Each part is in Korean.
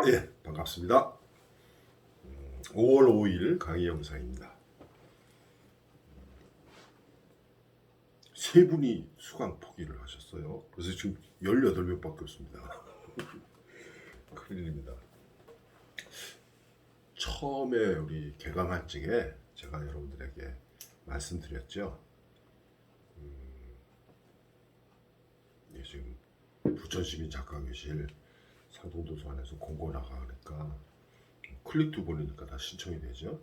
예, 반갑습니다. 5월 5일 강의 영상입니다. 세 분이 수강 포기를 하셨어요. 그래서 지금 18명밖에 없습니다. 큰일입니다. 처음에 우리 개강할 적에 제가 여러분들에게 말씀드렸죠. 예, 지금 부천시민 작가교실 상동도서관에서 공고 나가니까 클릭 2번이니까 다 신청이 되죠.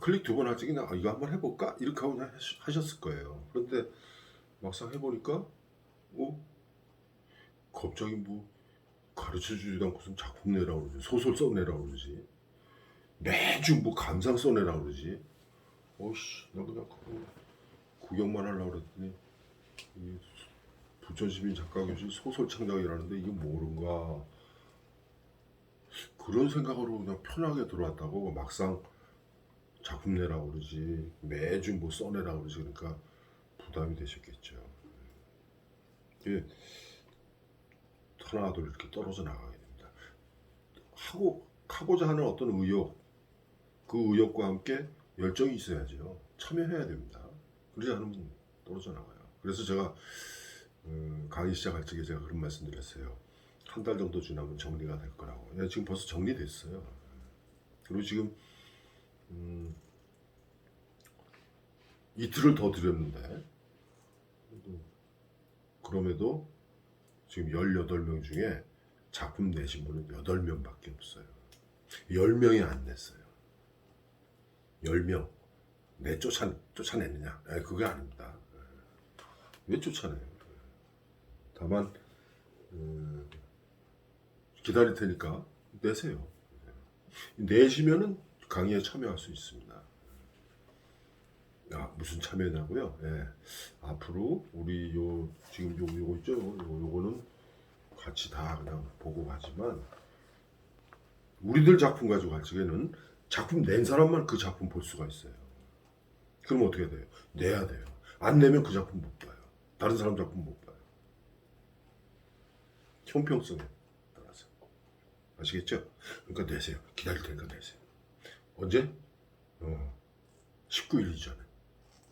클릭 2번 하지 그냥 이거 한번 해볼까? 이렇게 하고 그냥 하셨을 거예요. 그런데 막상 해보니까 갑자기 뭐 가르쳐주지도 않고선 작품 내라고 그러지, 소설 써내라고 그러지, 매주 뭐 감상 써내라고 그러지. 나 그냥 그거 구경만 하려고 그랬더니 이 부천시민 작가교실 소설 창작이라는데 이게 뭐른가 그런 생각으로 그냥 편하게 들어왔다고. 막상 작품 내라고 그러지, 매주 뭐 써내라고 그러지. 그러니까 부담이 되셨겠죠. 이게 하나둘 이렇게 떨어져 나가게 됩니다. 하고자 하는 어떤 의욕, 그 의욕과 함께 열정이 있어야죠. 참여해야 됩니다. 그러지 않으면 떨어져 나가요. 그래서 제가 강의 시작할 적에 제가 그런 말씀 드렸어요. 한 달 정도 지나면 정리가 될 거라고. 지금 벌써 정리됐어요. 그리고 지금 이틀을 더 드렸는데 그럼에도 지금 18명 중에 작품 내신 분은 8명밖에 없어요. 10명이 안 냈어요. 10명. 쫓아내느냐? 그게 아닙니다. 왜 쫓아내요? 다만 기다릴 테니까 내세요. 내시면은 강의에 참여할 수 있습니다. 무슨 참여냐고요? 앞으로 우리 지금 요거 있죠? 요거는 같이 다 그냥 보고 가지만 우리들 작품 가지고 갈 적에는 작품 낸 사람만 그 작품 볼 수가 있어요. 그럼 어떻게 돼요? 내야 돼요. 안 내면 그 작품 못 봐요. 다른 사람 작품 못 봐요. 형평성에 따라서. 아시겠죠? 그러니까 내세요. 기다릴 테니까 내세요. 언제? 19일 이전에.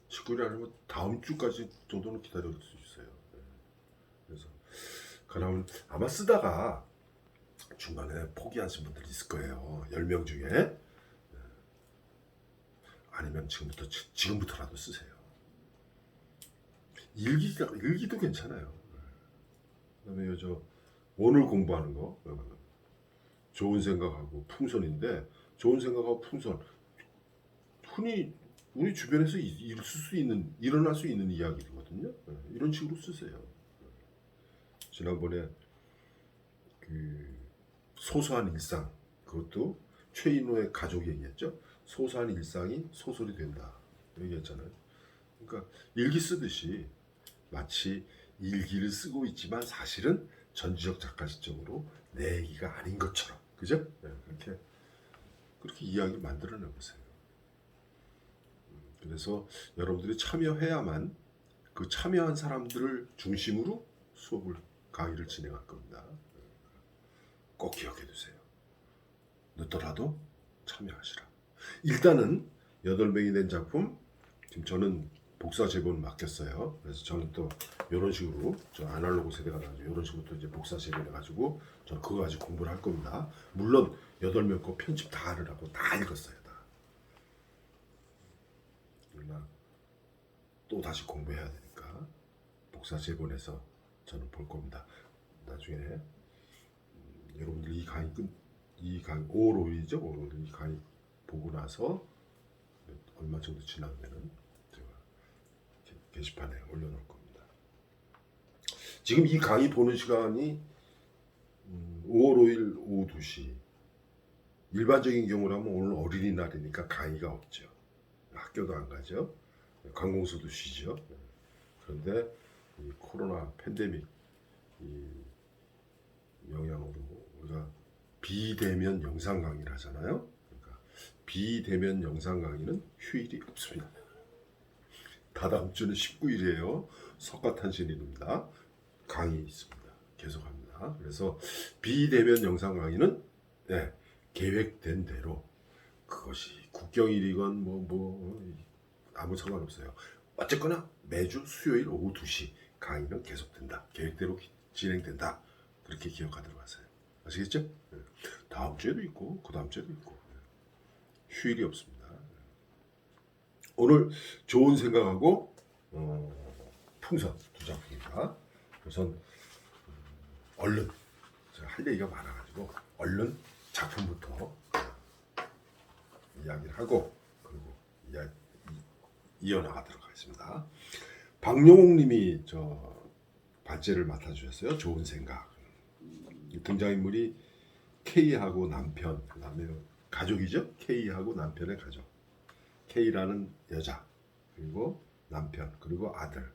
19일 아니면 다음 주까지 정도는 기다릴 수 있어요. 그래서 그러면 아마 쓰다가 중간에 포기하신 분들 있을 거예요. 10명 중에. 아니면 지금부터라도 쓰세요. 일기도 괜찮아요. 그다음에 오늘 공부하는 거 좋은 생각하고 풍선인데, 좋은 생각하고 풍선 흔히 우리 주변에서 일어날 수 있는 이야기거든요. 이런 식으로 쓰세요. 지난번에 그 소소한 일상, 그것도 최인호의 가족 얘기했죠. 소소한 일상이 소설이 된다 얘기했잖아요. 그러니까 일기 쓰듯이 마치 일기를 쓰고 있지만 사실은 전지적 작가 시점으로 내 얘기가 아닌 것처럼, 그죠? 그렇게 이야기를 만들어내 보세요. 그래서 여러분들이 참여해야만 그 참여한 사람들을 중심으로 강의를 진행할 겁니다. 꼭 기억해 두세요. 늦더라도 참여하시라. 일단은 8명이 낸 작품, 지금 저는 복사 제본 맡겼어요. 그래서 저는 또 이런 식으로, 저 아날로그 세대가 나가지고 이런 식으로 또 이제 복사 제본해가지고 저는 그거 가지고 공부를 할 겁니다. 물론 8명 거 편집 다 하느라고 다 읽었어요. 그러나 또 다시 공부해야 되니까 복사 제본해서 저는 볼 겁니다. 나중에 여러분들 이 강의 5월 5일이죠. 5월 5일 이 강의 보고 나서 얼마 정도 지나면은 제가 게시판에 올려놓을 겁니다. 지금 이 강의 보는 시간이 5월 5일 오후 2시. 일반적인 경우라면 오늘 어린이날이니까 강의가 없죠. 학교도 안 가죠. 관공서도 쉬죠. 그런데 이 코로나 팬데믹 이 영향으로 우리가 비대면 영상 강의를 하잖아요. 그러니까 비대면 영상 강의는 휴일이 없습니다. 다다음 주는 19일이에요. 석가탄신일입니다. 강의 있습니다. 계속합니다. 겁니다. 그래서 비대면 영상 강의는 네, 계획된 대로 그것이 국경일이건 아무 상관없어요. 어쨌거나 매주 수요일 오후 2시 강의는 계속된다. 계획대로 진행된다. 그렇게 기억하도록 하세요. 아시겠죠? 네. 다음 주에도 있고 그 다음 주에도 있고 휴일이 없습니다. 오늘 좋은 생각하고 풍선 2작품입니다. 우선 얼른 제가 할 얘기가 많아가지고 얼른 작품부터 이야기를 하고 그리고 이어나가도록 하겠습니다. 박용옥님이 저 발제를 맡아주셨어요. 좋은 생각. 등장인물이 K하고 남편, 그다음에 가족이죠. K하고 남편의 가족. K라는 여자, 그리고 남편, 그리고 아들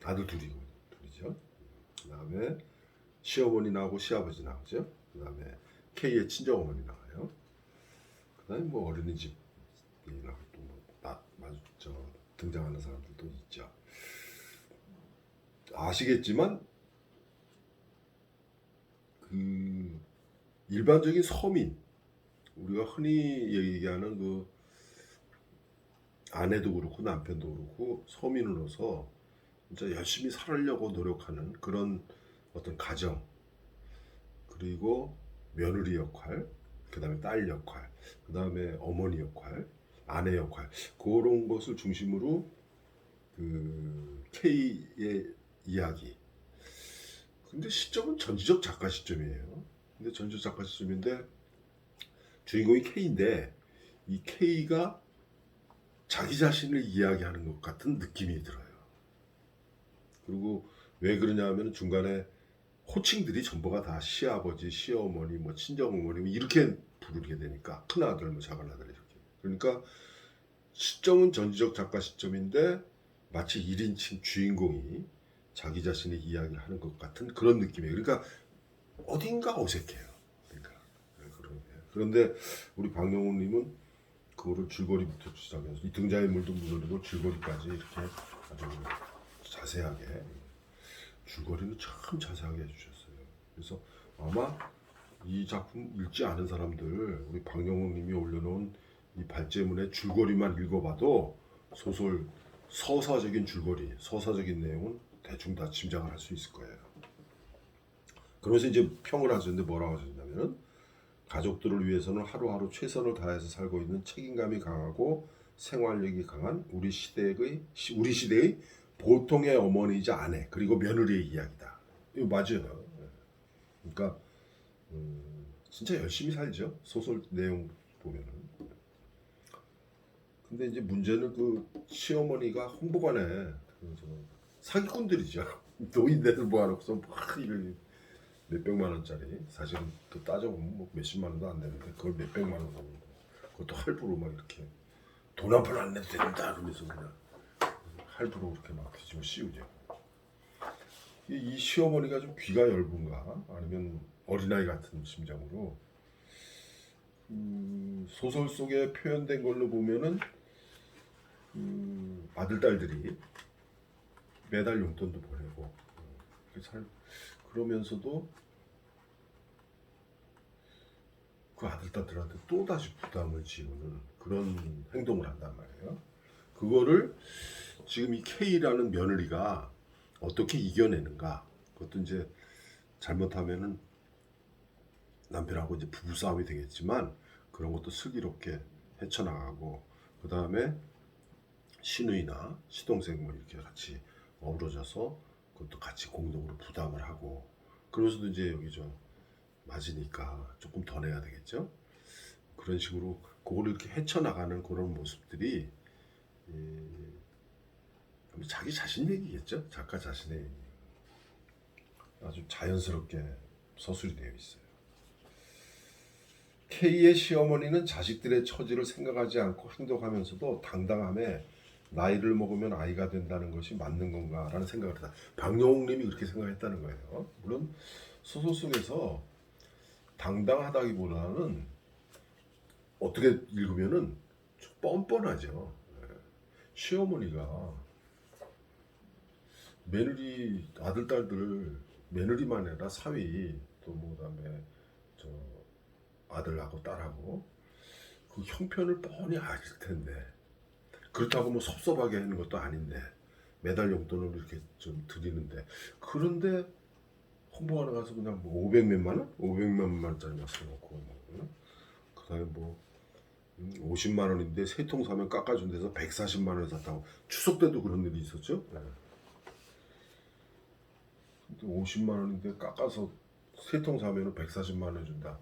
둘이죠. 그다음에 시어머니 나오고 시아버지 나오죠. 그다음에 K의 친정어머니 나와요. 그다음에 뭐 어린이집이나 또 등장하는 사람들도 있죠. 아시겠지만 그 일반적인 서민, 우리가 흔히 얘기하는 그 아내도 그렇고 남편도 그렇고 서민으로서 진짜 열심히 살려고 노력하는 그런 어떤 가정, 그리고 며느리 역할, 그 다음에 딸 역할, 그 다음에 어머니 역할, 아내 역할, 그런 것을 중심으로 그 K의 이야기. 근데 시점은 전지적 작가 시점이에요. 근데 전지적 작가 시점인데 주인공이 K인데 이 K가 자기 자신을 이야기하는 것 같은 느낌이 들어요. 그리고 왜 그러냐 하면 중간에 호칭들이 전부가 다 시아버지, 시어머니, 뭐 친정어머니 뭐 이렇게 부르게 되니까 큰아들, 뭐 작은아들 이렇게. 그러니까 시점은 전지적 작가 시점인데 마치 1인칭 주인공이 자기 자신의 이야기를 하는 것 같은 그런 느낌이에요. 그러니까 어딘가 어색해요. 그러니까 그런데 우리 박영훈님은 그거를 줄거리부터 시작해서 이 등장인물도 물론이고 줄거리까지 이렇게 아주 자세하게 줄거리는 참 자세하게 해주셨어요. 그래서 아마 이 작품 읽지 않은 사람들 우리 박영훈님이 올려놓은 이 발제문의 줄거리만 읽어봐도 소설 서사적인 줄거리, 서사적인 내용은 대충 다 짐작을 할 수 있을 거예요. 그러면서 이제 평을 하셨는데 뭐라고 하셨냐면은 가족들을 위해서는 하루하루 최선을 다해서 살고 있는 책임감이 강하고 생활력이 강한 우리 시대의 보통의 어머니이자 아내 그리고 며느리의 이야기다. 이거 맞아요. 그러니까 진짜 열심히 살죠. 소설 내용 보면은. 근데 이제 문제는 그 시어머니가 홍보관에 사기꾼들이죠. 노인네들 모아놓고서 막 이걸 몇백만 원짜리 사실은 또 따져보면 뭐 몇십만 원도 안 되는데 그걸 몇백만 원 하는 거 그것도 할부로 막 이렇게 돈 한 푼 안 내도 된다 그러면서 그냥 할부로 그렇게 막 뒤집어 씌우죠. 이 시어머니가 좀 귀가 얇은가 아니면 어린아이 같은 심정으로 소설 속에 표현된 걸로 보면은 아들 딸들이 매달 용돈도 보내고 그러면서도 그 아들 딸들한테 또 다시 부담을 지우는 그런 행동을 한단 말이에요. 그거를 지금 이 K라는 며느리가 어떻게 이겨내는가? 그것도 이제 잘못하면은 남편하고 이제 부부싸움이 되겠지만 그런 것도 슬기롭게 헤쳐나가고 그 다음에 시누이나 시동생 뭐 이렇게 같이 어우러져서 그것도 같이 공동으로 부담을 하고 그러면서도 이제 여기 저 맞으니까 조금 더 내야 되겠죠. 그런 식으로 그걸 이렇게 헤쳐나가는 그런 모습들이 자기 자신 얘기겠죠. 작가 자신의 얘기. 아주 자연스럽게 서술이 되어 있어요. K의 시어머니는 자식들의 처지를 생각하지 않고 행동하면서도 당당함에 나이를 먹으면 아이가 된다는 것이 맞는 건가 라는 생각을 했다. 박영옥님이 그렇게 생각했다는 거예요. 물론 소설 속에서 당당하다기보다는 어떻게 읽으면은 좀 뻔뻔하죠. 시어머니가 며느리 아들 딸들 며느리만 아니라 사위 또 뭐 그다음에 저 아들하고 딸하고 그 형편을 뻔히 아실 텐데 그렇다고 뭐 섭섭하게 하는 것도 아닌데 매달 용돈을 이렇게 좀 드리는데 그런데 홍보하러 가서 그냥 뭐 500 몇만 원? 500만 원짜리 막 사놓고 뭐, 응? 그다음에 뭐 50만 원인데 세 통 사면 깎아준 데서 140만 원 샀다고 추석 때도 그런 일이 있었죠. 네. 50만 원인데 깎아서 세 통 사면은 140만 원 준다.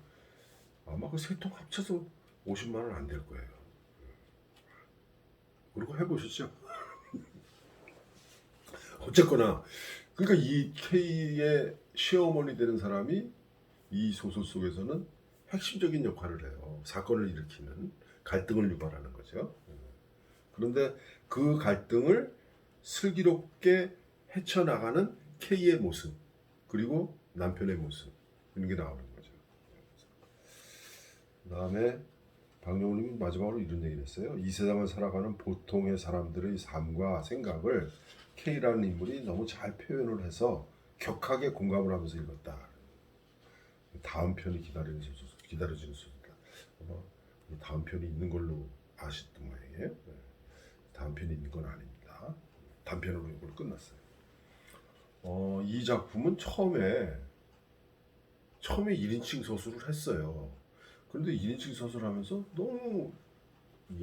아마 그 세 통 합쳐서 50만 원 안 될 거예요. 그리고 해보시죠. 어쨌거나 그러니까 이 K의 시어머니 되는 사람이 이 소설 속에서는 핵심적인 역할을 해요. 사건을 일으키는 갈등을 유발하는 거죠. 그런데 그 갈등을 슬기롭게 헤쳐나가는 K의 모습 그리고 남편의 모습 이런 게 나오는 거죠. 그다음에 박영훈님이 마지막으로 이런 얘기를 했어요. 이 세상을 살아가는 보통의 사람들의 삶과 생각을 K라는 인물이 너무 잘 표현을 해서 격하게 공감을 하면서 읽었다. 다음 편이 기다려지는 소설이다. 아마 다음 편이 있는 걸로 아시던 모양이에요. 다음 편이 있는 건 아닙니다. 단편으로 이걸 끝났어요. 이 작품은 처음에 1인칭 서술을 했어요. 그런데 1인칭 서술을 하면서 너무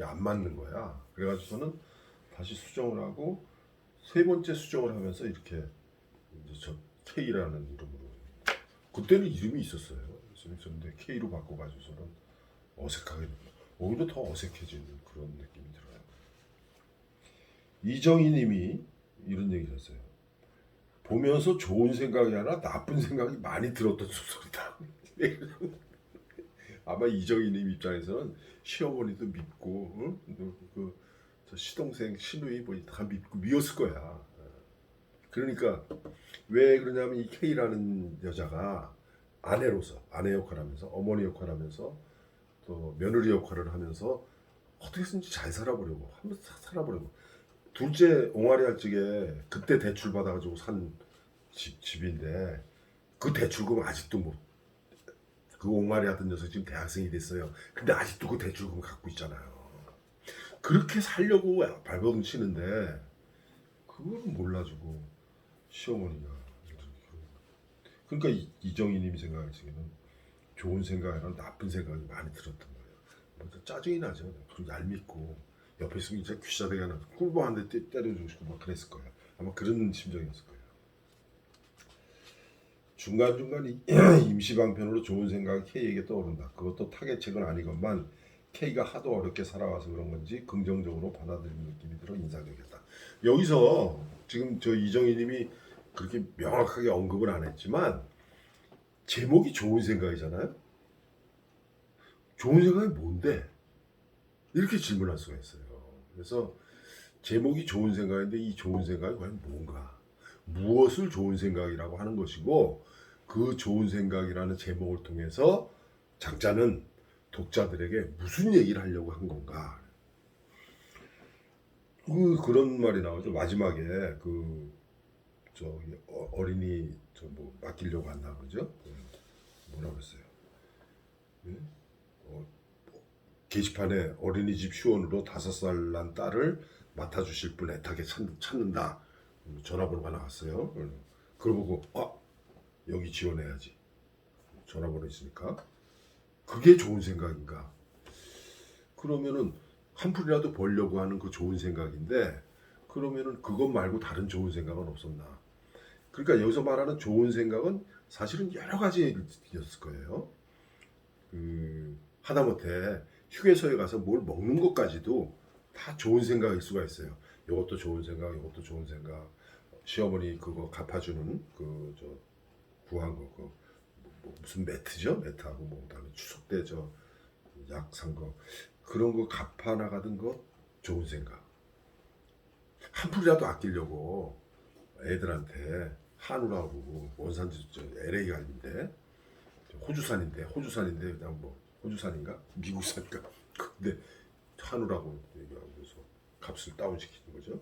안 맞는 거야. 그래가지고서는 다시 수정을 하고 세 번째 수정을 하면서 이렇게 이제 저 K라는 이름으로 그때는 이름이 있었어요. 그런데 K로 바꿔가지고서는 어색하게 됩니다. 오히려 더 어색해지는 그런 느낌이 들어요. 이정희님이 이런 얘기를 했어요. 보면서 좋은 생각이 아니라 나쁜 생각이 많이 들었던 소설이다. 아마 이정희님 입장에서는 시어머니도 믿고 저 시동생 시누이 뭐다 믿고 미웠을 거야. 그러니까 왜 그러냐면 이 K라는 여자가 아내로서 아내 역할하면서 어머니 역할하면서 또 며느리 역할을 하면서 어떻게든지 잘 살아보려고 한번 살아보려고 둘째 옹알이 할 적에 그때 대출 받아가지고 산 집인데 그 대출금 아직도 못 그 옹알이 하던 녀석 지금 대학생이 됐어요. 근데 아직도 그 대출금 갖고 있잖아요. 그렇게 살려고 발버둥치는데 그걸 몰라주고 시어머니가 그러니까 이정희님이 생각하시기에는 좋은 생각이랑 나쁜 생각이 많이 들었던 거예요. 먼저 짜증이 나죠. 그리고 얄밉고 옆에 있으면 진짜 귀싸대기 하나 꿀보 한 대 때려주고 싶고 막 그랬을 거예요. 아마 그런 심정이었을 거예요. 중간중간 임시 방편으로 좋은 생각이 K에게 떠오른다. 그것도 타겟책은 아니건만 K가 하도 어렵게 살아와서 그런 건지 긍정적으로 받아들이는 느낌이 들어 인상적이었다. 여기서 지금 저 이정희님이 그렇게 명확하게 언급을 안 했지만 제목이 좋은 생각이잖아요. 좋은 생각이 뭔데? 이렇게 질문할 수가 있어요. 그래서 제목이 좋은 생각인데 이 좋은 생각이 과연 뭔가? 무엇을 좋은 생각이라고 하는 것이고 그 좋은 생각이라는 제목을 통해서 작자는 독자들에게 무슨 얘기를 하려고 한 건가? 그런 말이 나오죠. 마지막에 저기 어린이 저 뭐 맡기려고 한다 그러죠? 뭐라고 했어요? 네? 게시판에 어린이집 휴원으로 5살 난 딸을 맡아주실 분 애타게 찾는다. 전화번호가 나왔어요. 그걸 보고 여기 지원해야지. 전화번호 있으니까. 그게 좋은 생각인가? 그러면은 한 푼이라도 벌려고 하는 그 좋은 생각인데 그러면은 그것 말고 다른 좋은 생각은 없었나? 그러니까 여기서 말하는 좋은 생각은 사실은 여러 가지였을 거예요. 하다못해 휴게소에 가서 뭘 먹는 것까지도 다 좋은 생각일 수가 있어요. 이것도 좋은 생각, 이것도 좋은 생각. 시어머니 그거 갚아주는 그 저 구한 거, 뭐 무슨 매트죠? 매트하고 뭐 그다음에 추석 때 저 약 산 거 그런 거 갚아 나가던 거 좋은 생각. 한 푼이라도 아끼려고 애들한테 한우라고 원산지 저 LA 갈인데 호주산인데 그냥 뭐 호주산인가 미국산인가 근데 한우라고 얘기하면서 값을 다운시키는 거죠.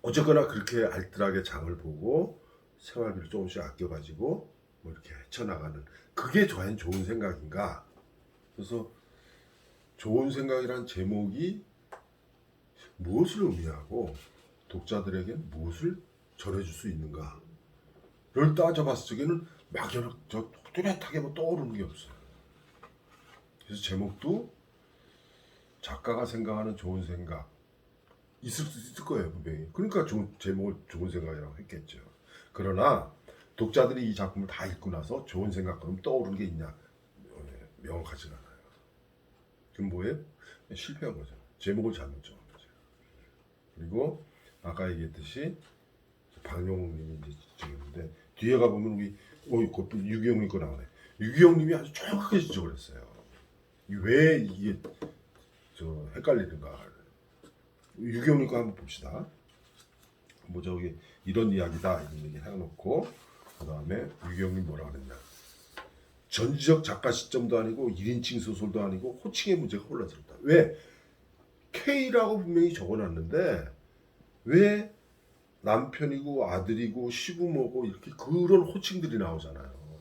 어쨌거나 그렇게 알뜰하게 장을 보고 생활비를 조금씩 아껴가지고 뭐 이렇게 헤쳐나가는 그게 과연 좋은 생각인가? 그래서 좋은 생각이란 제목이 무엇을 의미하고 독자들에게 무엇을 전해줄 수 있는가를 따져봤을 적에는 막연하게 뚜렷하게 뭐 떠오르는 게 없어요. 그래서 제목도 작가가 생각하는 좋은 생각 있을 수 있을 거예요, 분명히. 그러니까 제목을 좋은 생각이라고 했겠죠. 그러나 독자들이 이 작품을 다 읽고 나서 좋은 생각 그럼 떠오르는 게 있냐? 명확하진 않아요. 그럼 뭐예요? 실패한 거죠. 제목을 잘못 정한 거죠. 그리고 아까 얘기했듯이 박용욱님이 이제 지적했는데 뒤에 가보면 우리 유기영님 거 나오네. 유기영님이 아주 정확하게 지적을 했어요. 왜 이게 헷갈리는가? 유기영님 거 한번 봅시다. 뭐 저기 이런 이야기다 이런 얘기 해놓고 그 다음에 유기영님 뭐라 그랬냐? 전지적 작가 시점도 아니고 1인칭 소설도 아니고 호칭의 문제가 혼란스럽다. 왜? K라고 분명히 적어놨는데 왜 남편이고 아들이고 시부모고 이렇게 그런 호칭들이 나오잖아요.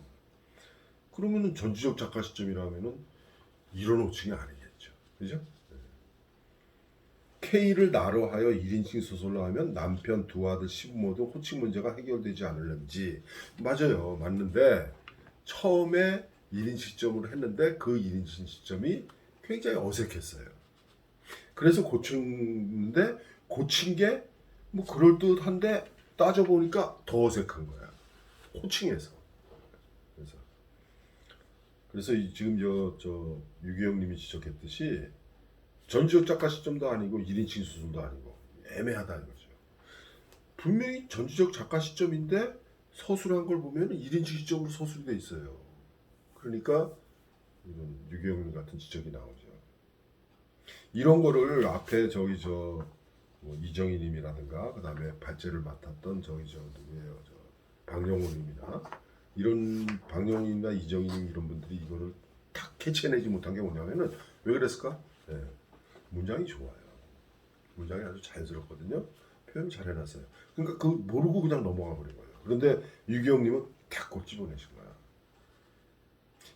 그러면은 전지적 작가 시점이라면은 이런 호칭이 아니겠죠. 그죠? K를 나로 하여 1인칭 소설로 하면 남편, 두 아들, 시부모도 호칭 문제가 해결되지 않을는지 맞아요. 맞는데 처음에 1인칭 시점으로 했는데 그 1인칭 시점이 굉장히 어색했어요. 그래서 고쳤는데 고친 게 뭐 그럴듯한데 따져보니까 더 어색한 거야. 호칭에서. 그래서 지금 저 유기영님이 지적했듯이 전지적 작가 시점도 아니고 1인칭 소설도 아니고 애매하다 이거죠. 분명히 전지적 작가 시점인데 서술한 걸 보면 1인칭 시점으로 서술이 돼 있어요. 그러니까 이런 유기영님 같은 지적이 나오죠. 이런 거를 앞에 뭐 이정희님이라든가 그 다음에 발제를 맡았던 누구예요? 박영호님이나 이런 박영호님이나 이정희님 이런 분들이 이거를 딱 캐치해내지 못한 게 뭐냐면은 왜 그랬을까? 네. 문장이 좋아요. 문장이 아주 자연스럽거든요. 표현 잘 해놨어요. 그러니까 그 모르고 그냥 넘어가 버린 거예요. 그런데 유기영님은 탁 꼽집어내신 거야.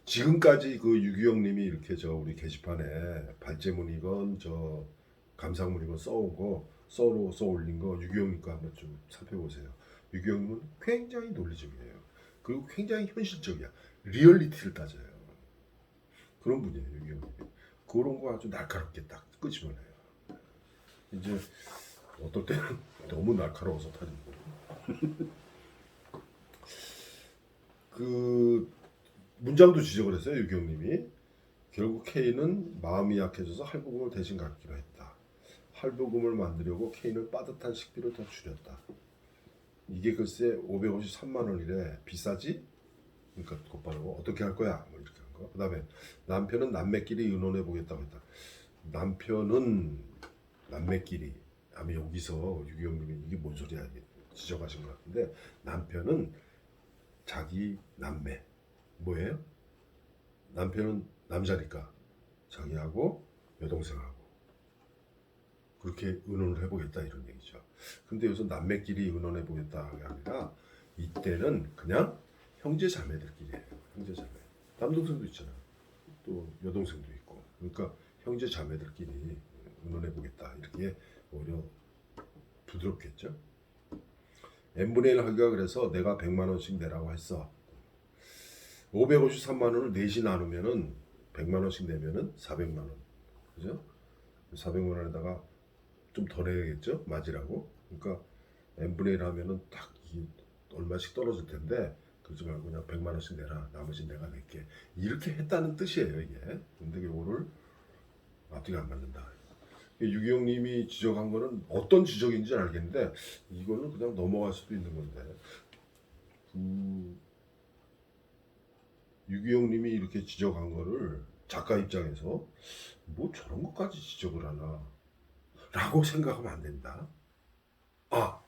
지금까지 그 유기영님이 이렇게 우리 게시판에 발제문이건 감상문이건 써올린 거 유기영님 거 한번 좀 살펴보세요. 유기영님은 굉장히 논리적이에요. 그리고 굉장히 현실적이야. 리얼리티를 따져요. 그런 분이에요, 유기영님이. 그런 거 아주 날카롭게 딱 끄집어내요. 이제 어떨 때는 너무 날카로워서 타집고. 그 문장도 지적을 했어요, 유경님이. 결국 K는 마음이 약해져서 할부금을 대신 갚기로 했다. 할부금을 만들려고 K는 빠듯한 식비를 더 줄였다. 이게 글쎄 553만 원이래. 비싸지? 그러니까 곧바로 어떻게 할 거야? 뭐 이렇게 한 거. 그 다음에 남편은 남매끼리 의논해 보겠다고 했다. 남편은 남매끼리. 아마 여기서 유기영님이 이게 뭔 소리야 이게 지적하신 것 같은데 남편은 자기 남매. 뭐예요? 남편은 남자니까 자기하고 여동생하고 그렇게 의논을 해보겠다 이런 얘기죠. 근데 여기서 남매끼리 의논해 보겠다가 아니라 이때는 그냥 형제 자매들끼리예요. 형제 자매. 남동생도 있잖아. 또 여동생도 있고. 그러니까 형제 자매들끼리 의논해 보겠다 이렇게 오히려 부드럽겠죠. n분의 1 하기가 그래서 내가 100만 원씩 내라고 했어. 553만 원을 넷이 나누면은 100만 원씩 내면은 400만 원. 그죠? 400만 원에다가 좀 더 내야겠죠? 맞으라고. 그러니까 n분의 1 하면은 딱 얼마씩 떨어질 텐데 그러지 말고 그냥 100만 원씩 내라. 나머지 내가 낼게. 이렇게 했다는 뜻이에요, 이게. 근데 이거를 앞뒤가 안 맞는다. 유기영님이 지적한 거는 어떤 지적인지 알겠는데 이거는 그냥 넘어갈 수도 있는 건데 유기영님이 이렇게 지적한 거를 작가 입장에서 뭐 저런 것까지 지적을 하나 라고 생각하면 안 된다. 아,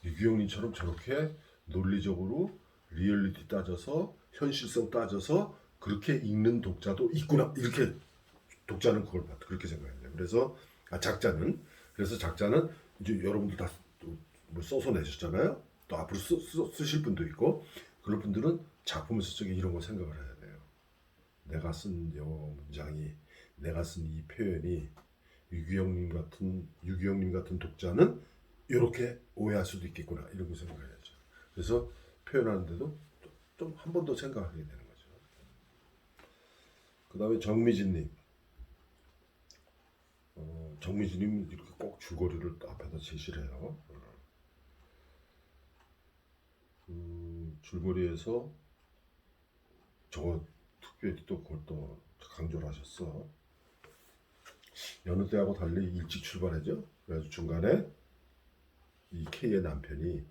유기영님처럼 저렇게 논리적으로 리얼리티 따져서 현실성 따져서 그렇게 읽는 독자도 있구나. 이렇게 독자는 그걸 그렇게 생각해요. 그래서 작자는 이제 여러분들 다 뭐 써서 내셨잖아요. 또 앞으로 쓰실 분도 있고 그런 분들은 작품 쓸 적에 이런 거 생각을 해야 돼요. 내가 쓴 영어 문장이 내가 쓴 이 표현이 유기영님 같은 독자는 이렇게 오해할 수도 있겠구나 이런 거 생각해야죠. 그래서 표현하는데도 좀 한 번 더 생각하게 되는 거죠. 그 다음에 정미진님. 정미진님 이렇게 꼭 줄거리를 앞에다 제시를 해요. 줄거리에서 저 특별히 또 그걸 또 강조를 하셨어. 여느 때하고 달리 일찍 출발하죠. 그래서 중간에 이 K의 남편이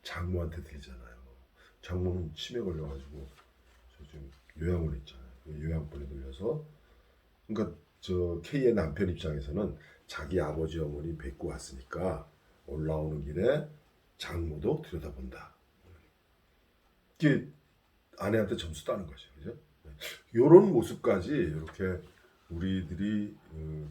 장모한테 들리잖아요. 장모는 치매 걸려가지고 저 지금 요양원에 있잖아요. 요양원에 들려서 그러니까 저 K의 남편 입장에서는 자기 아버지 어머니 뵙고 왔으니까 올라오는 길에 장모도 들여다본다. 이게 아내한테 점수 따는 거죠, 그죠? 이런 모습까지 이렇게 우리들이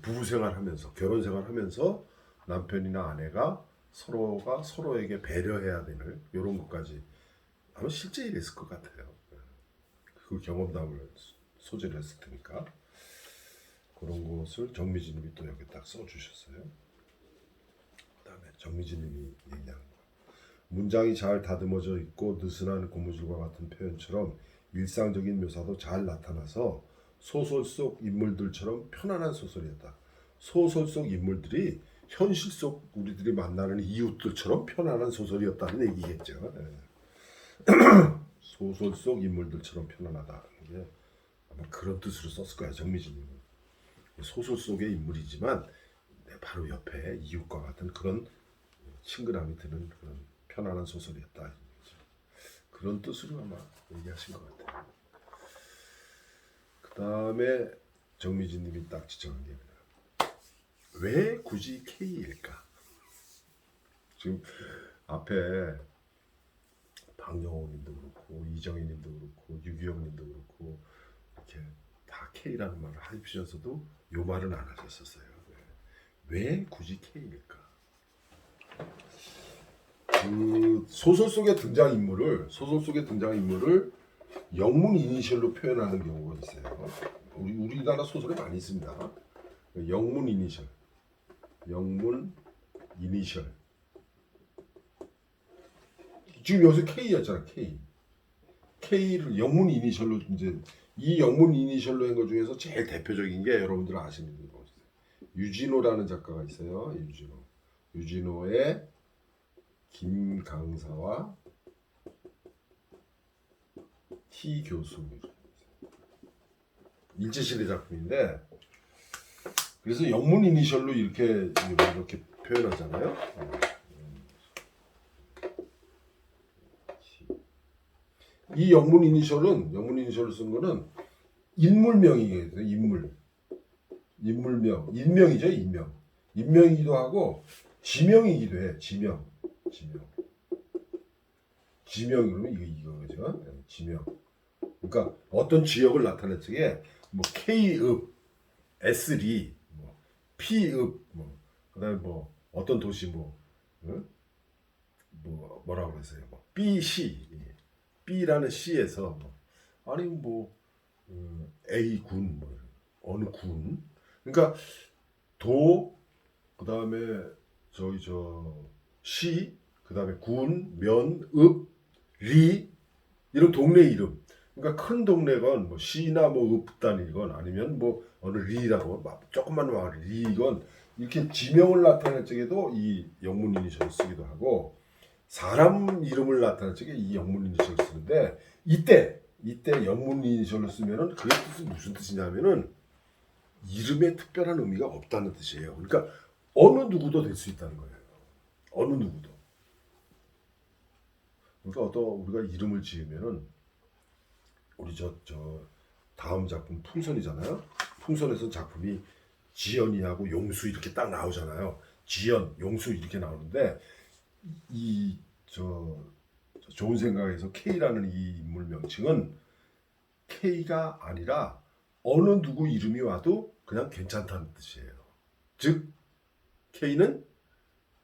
부부 생활하면서 결혼 생활하면서 남편이나 아내가 서로가 서로에게 배려해야 되는 이런 것까지 아마 실제 일했을 것 같아요. 그 경험담을 소재를 했을 테니까 그런 것을 정미진님이 또 여기 딱 써주셨어요. 그다음에 정미진님이 얘기하는 거. 문장이 잘 다듬어져 있고 느슨한 고무줄과 같은 표현처럼 일상적인 묘사도 잘 나타나서 소설 속 인물들처럼 편안한 소설이었다. 소설 속 인물들이 현실 속 우리들이 만나는 이웃들처럼 편안한 소설이었다는 얘기겠죠. 소설 속 인물들처럼 편안하다. 이게 아마 그런 뜻으로 썼을 거야 정미진님은. 소설 속의 인물이지만 바로 옆에 이웃과 같은 그런 친근함이 드는 그런 편안한 소설이었다. 그런 뜻으로 아마 얘기하신 것 같아요. 그 다음에 정미진님이 딱 지적한 게 왜 굳이 K일까? 지금 앞에 박영호님도 그렇고 이정희님도 그렇고 유기영님도 그렇고 이렇게 다 K라는 말을 하시면서도 요 말은 안 하셨었어요. 왜 굳이 K일까? 그 소설 속의 등장 인물을 영문 이니셜로 표현하는 경우가 있어요. 우리나라 소설에 많이 있습니다. 영문 이니셜. 지금 여기서 K였잖아, K. K를 영문 이니셜로 이제 이 영문 이니셜로 한 것 중에서 제일 대표적인 게 여러분들 아시는 거 있어요. 유진호라는 작가가 있어요. 유진호의 김강사와 T 교수 일제시대 작품인데 그래서 영문 이니셜로 이렇게 표현하잖아요. 이 영문 이니셜로 쓴 거는 인물명이에요. 인물명, 인명이죠, 인명이기도 하고 지명이기도 해. 지명. 지명으로는 이거죠. 지명. 그러니까 어떤 지역을 나타낼 적에 뭐 K읍, S리, 뭐 P읍, 뭐 그다음에 뭐 어떤 도시 뭐라고 그랬어요. 뭐 B시, B라는 시에서 아니 A 군 뭐 어느 군. 그러니까 도 그다음에 시 그다음에 군, 면, 읍, 리 이런 동네 이름. 그러니까 큰 동네건 뭐 시나 뭐 읍 단위건 아니면 뭐 어느 리라고 조금만 마을 리건 이렇게 지명을 나타낼 적에도 이 영문 이니셜을 쓰기도 하고 사람 이름을 나타낼 적에 이 영문 이니셜을 쓰는데 이때 영문 이니셜을 쓰면은 그게 무슨 뜻이냐면은 이름에 특별한 의미가 없다는 뜻이에요. 그러니까 어느 누구도 될 수 있다는 거예요. 어느 누구도. 그러니까 우리가 이름을 지으면은 우리 다음 작품 풍선이잖아요. 풍선에서 작품이 지연이하고 용수 이렇게 딱 나오잖아요. 지연, 용수 이렇게 나오는데 좋은 생각에서 K라는 이 인물 명칭은 K가 아니라 어느 누구 이름이 와도 그냥 괜찮다는 뜻이에요. 즉 K는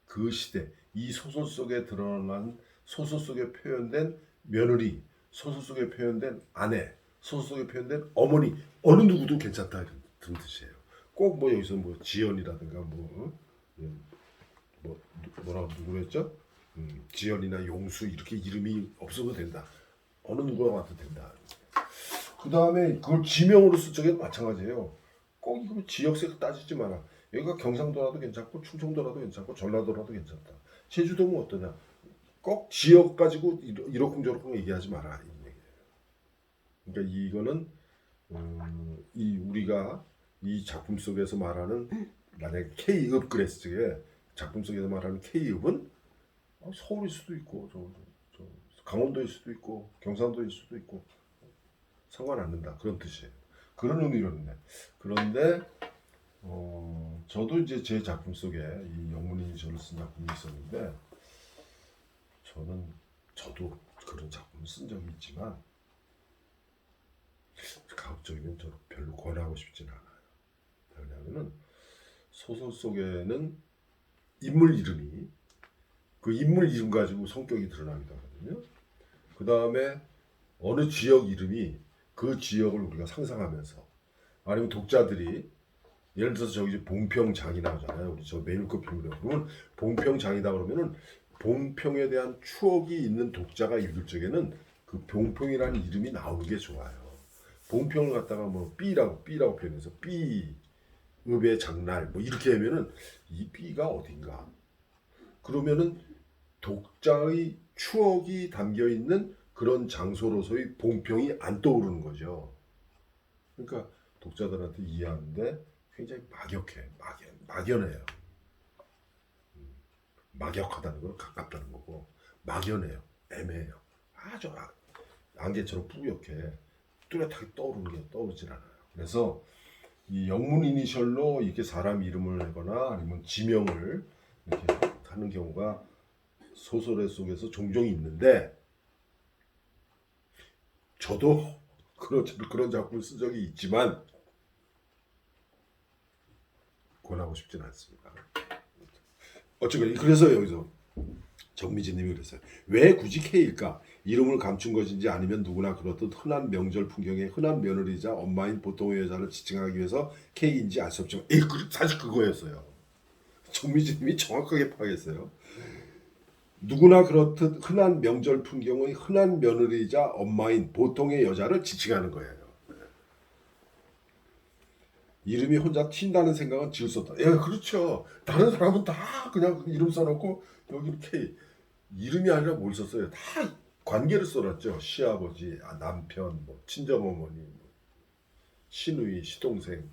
그 시대 이 소설 속에 드러난 소설 속에 표현된 며느리, 소설 속에 표현된 아내, 소설 속에 표현된 어머니, 어느 누구도 괜찮다 이런 뜻이에요. 꼭 뭐 여기서 뭐 지연이라든가 뭐라고 누구랬죠? 지연이나 용수 이렇게 이름이 없어도 된다. 어느 누구나 와도 된다. 그 다음에 그걸 지명으로 쓸 적에도 마찬가지예요. 꼭 이거 지역색 따지지 마라. 여기가 경상도라도 괜찮고 충청도라도 괜찮고 전라도라도 괜찮다. 제주도는 어떠냐? 꼭 지역 가지고 이러쿵저러쿵 얘기하지 마라. 이런 얘기예요. 그러니까 이거는 이 우리가 이 작품 속에서 말하는 만약에 K읍 그랬을 적에 작품 속에서 말하는 K읍은 서울일 수도 있고 강원도일 수도 있고 경상도일 수도 있고 상관 않는다 그런 뜻이에요. 그런 의미로는데 그런데 저도 이제 제 작품 속에 이 영문인이 저를 쓴 작품이 있었는데 저도 그런 작품을 쓴 적이 있지만 가급적이면 저는 별로 권하고 싶진 않아요. 왜냐하면은 소설 속에는 인물 이름이 그 인물 이름 가지고 성격이 드러나기도 하거든요. 그 다음에 어느 지역 이름이 그 지역을 우리가 상상하면서 아니면 독자들이 예를 들어서 저기 봉평장이 나오잖아요. 우리 저 메뉴급 비밀에 그러면 봉평장이다 그러면은 봉평에 대한 추억이 있는 독자가 읽을 적에는 그 봉평이라는 이름이 나오는 게 좋아요. 봉평을 갖다가 뭐 B라고 표현해서 B읍의 장날 뭐 이렇게 하면은 이 B가 어딘가 그러면은 독자의 추억이 담겨 있는 그런 장소로서의 봉평이 안 떠오르는 거죠. 그러니까 독자들한테 이해하는데 굉장히 막연해요. 막역하다는 건 가깝다는 거고 막연해요. 애매해요. 아주 안개처럼 뿌옇게 뚜렷하게 떠오르질 않아요. 그래서 이 영문 이니셜로 이렇게 사람 이름을 하거나 아니면 지명을 이렇게 하는 경우가 소설 속에서 종종 있는데 저도 그런 작품을 쓴 적이 있지만 권하고 싶진 않습니다. 어쨌든 그래서 여기서 정미진님이 그랬어요. 왜 굳이 K일까? 이름을 감춘 것인지 아니면 누구나 그렇듯 흔한 명절 풍경에 흔한 며느리자 엄마인 보통의 여자를 지칭하기 위해서 K인지 알 수 없지만 사실 그거였어요. 정미진님이 정확하게 파악했어요. 누구나 그렇듯 흔한 명절 풍경의 흔한 며느리자 엄마인 보통의 여자를 지칭하는 거예요. 이름이 혼자 튄다는 생각은 지을 수 없다. 예, 그렇죠. 다른 사람은 다 그냥 이름 써놓고 여기 이렇게 이름이 아니라 뭘 썼어요? 다 관계를 써놨죠. 시아버지, 남편, 뭐 친정어머니, 시누이, 시동생.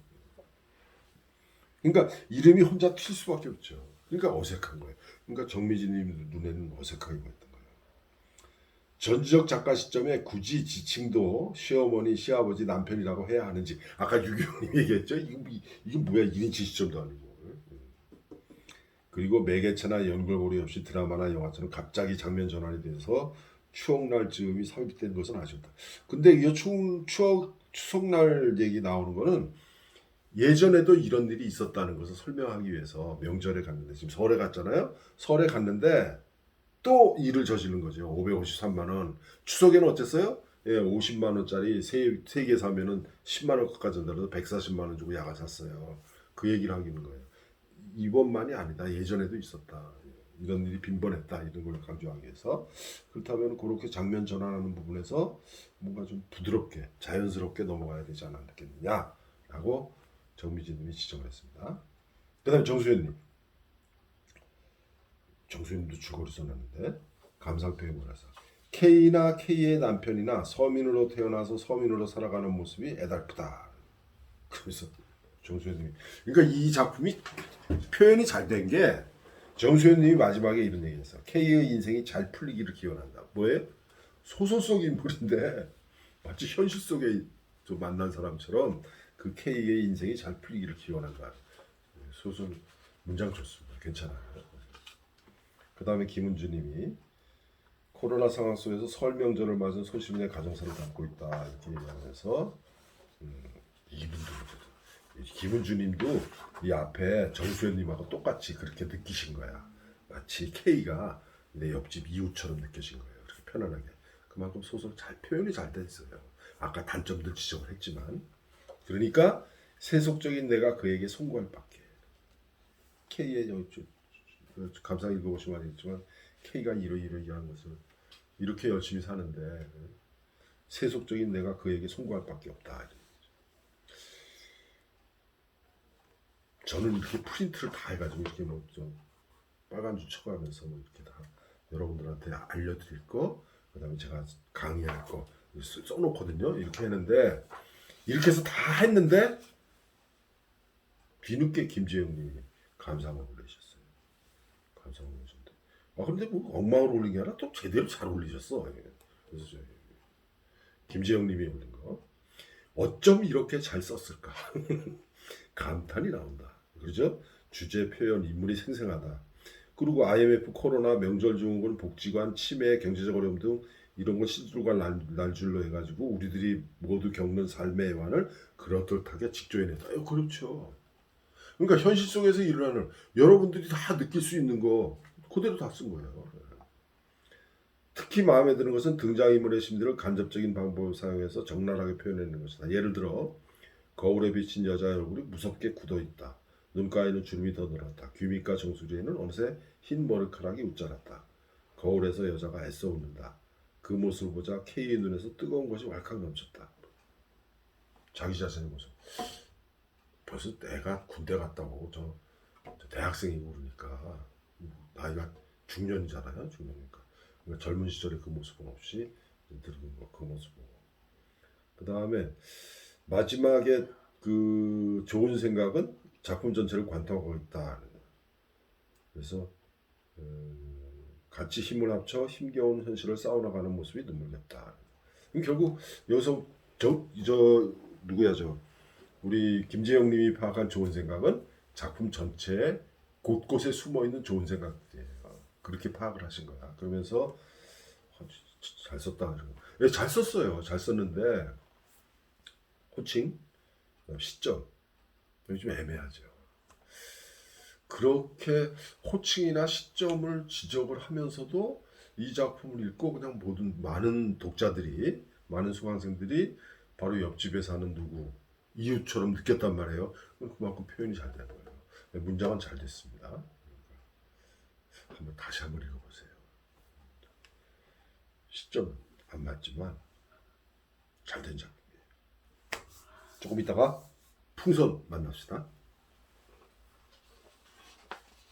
그러니까 이름이 혼자 튈 수밖에 없죠. 그러니까 어색한 거예요. 그러니까 정미진님 눈에는 어색하게 보였던 거예요. 전지적 작가 시점에 굳이 지칭도 시어머니, 시아버지, 남편이라고 해야 하는지 아까 유경님 얘기했죠. 이게 뭐야 1인칭 시점도 아니고. 그리고 매개체나 연결고리 없이 드라마나 영화처럼 갑자기 장면 전환이 돼서 추억날 즈음이 삽입된 것은 아쉽다. 근데 이 추석날 얘기 나오는 거는 예전에도 이런 일이 있었다는 것을 설명하기 위해서 명절에 갔는데 지금 설에 갔잖아요. 설에 갔는데 또 일을 저지른 거죠. 553만 원. 추석에는 어땠어요? 예, 50만 원짜리 세 개 사면은 10만 원까지 한다고 140만 원 주고 야가 샀어요. 그 얘기를 하기는 거예요. 이번만이 아니다. 예전에도 있었다. 이런 일이 빈번했다. 이런 걸 강조하기 위해서. 그렇다면 그렇게 장면 전환하는 부분에서 뭔가 좀 부드럽게 자연스럽게 넘어가야 되지 않았겠느냐라고 정미진님이 지적을 했습니다. 그 다음에 정수현님도 줄거리 써놨는데 감상평이 뭐라서 K나 K의 남편이나 서민으로 태어나서 서민으로 살아가는 모습이 애달프다. 그래서 정수현님이 그러니까 이 작품이 표현이 잘 된 게 정수현님이 마지막에 이런 얘기했어. K의 인생이 잘 풀리기를 기원한다. 뭐예요? 소설 속 인물인데 마치 현실 속에 좀 만난 사람처럼 그 K의 인생이 잘 풀리기를 기원한다. 소설 문장 좋습니다. 괜찮아요. 그 다음에 김은주님이 코로나 상황 속에서 설 명절을 맞은 소시민의 가정사를 담고 있다 이렇게 얘기하면서 이분도 김은주님도 이 앞에 정수현님하고 똑같이 그렇게 느끼신 거야. 마치 K가 내 옆집 이웃처럼 느껴진 거예요. 이렇게 편안하게. 그만큼 소설 표현이 잘 돼 있어요. 아까 단점들 지적을 했지만. 그러니까 세속적인 내가 그에게 송구할 밖에. K의 감상 읽어보시면 알겠지만 K가 이러이러이러한 것을 이렇게 열심히 사는데 세속적인 내가 그에게 송구할 밖에 없다. 저는 이렇게 프린트를 다 해가지고 이렇게 뭐좀 빨간 줄 쳐가면서 뭐 이렇게 다 여러분들한테 알려드릴 거, 그다음에 제가 강의할 거 써놓거든요. 이렇게 했는데 이렇게 해서 다 했는데 뒤늦게 김지영님이 감상을 올리셨어요. 감상을 올리셨는데 근데 뭐 엉망을 올린 게 아니라 또 제대로 잘 올리셨어. 그래서 김지영님이 올린 거 어쩜 이렇게 잘 썼을까 감탄이 나온다. 그렇죠? 주제, 표현, 인물이 생생하다. 그리고 IMF, 코로나, 명절 증후군, 복지관, 치매, 경제적 어려움 등 이런 거 시들과 날줄로 해가지고 우리들이 모두 겪는 삶의 애환을 그럴듯하게 직조해냈다. 그렇죠. 그러니까 현실 속에서 일어나는 여러분들이 다 느낄 수 있는 거 그대로 다 쓴 거예요. 특히 마음에 드는 것은 등장인물의 심리를 간접적인 방법을 사용해서 적나라하게 표현해내는 것이다. 예를 들어 거울에 비친 여자의 얼굴이 무섭게 굳어있다. 눈가에는 주름이 더 늘었다. 귀 밑과 정수리에는 어느새 흰 머리카락이 웃자랐다. 거울에서 여자가 애써 웃는다. 그 모습을 보자 K의 눈에서 뜨거운 것이 왈칵 넘쳤다. 자기 자신의 모습. 벌써 내가 군대 갔다 오고 저 대학생이고 그러니까 나이가 중년이잖아요. 중년이니까. 그러니까 젊은 시절의 그 모습은 없이 늙은 거 그 모습 보고. 그 다음에 마지막에 그 좋은 생각은 작품 전체를 관통하고 있다. 그래서 같이 힘을 합쳐 힘겨운 현실을 싸워나가는 모습이 눈물겹다. 결국 여기서 저 누구야 우리 김재영님이 파악한 좋은 생각은 작품 전체에 곳곳에 숨어 있는 좋은 생각들이에요. 그렇게 파악을 하신 거야. 그러면서 잘 썼다. 잘 썼어요. 잘 썼는데 호칭, 시점 요즘 애매하죠. 그렇게 호칭이나 시점을 지적을 하면서도 이 작품을 읽고 그냥 많은 독자들이 많은 수강생들이 바로 옆집에 사는 누구 이웃처럼 느꼈단 말이에요. 그만큼 표현이 잘 되는 거예요. 문장은 잘 됐습니다. 다시 한번 읽어보세요. 시점은 안 맞지만 잘 된 작품이에요. 조금 있다가 풍선 만납시다.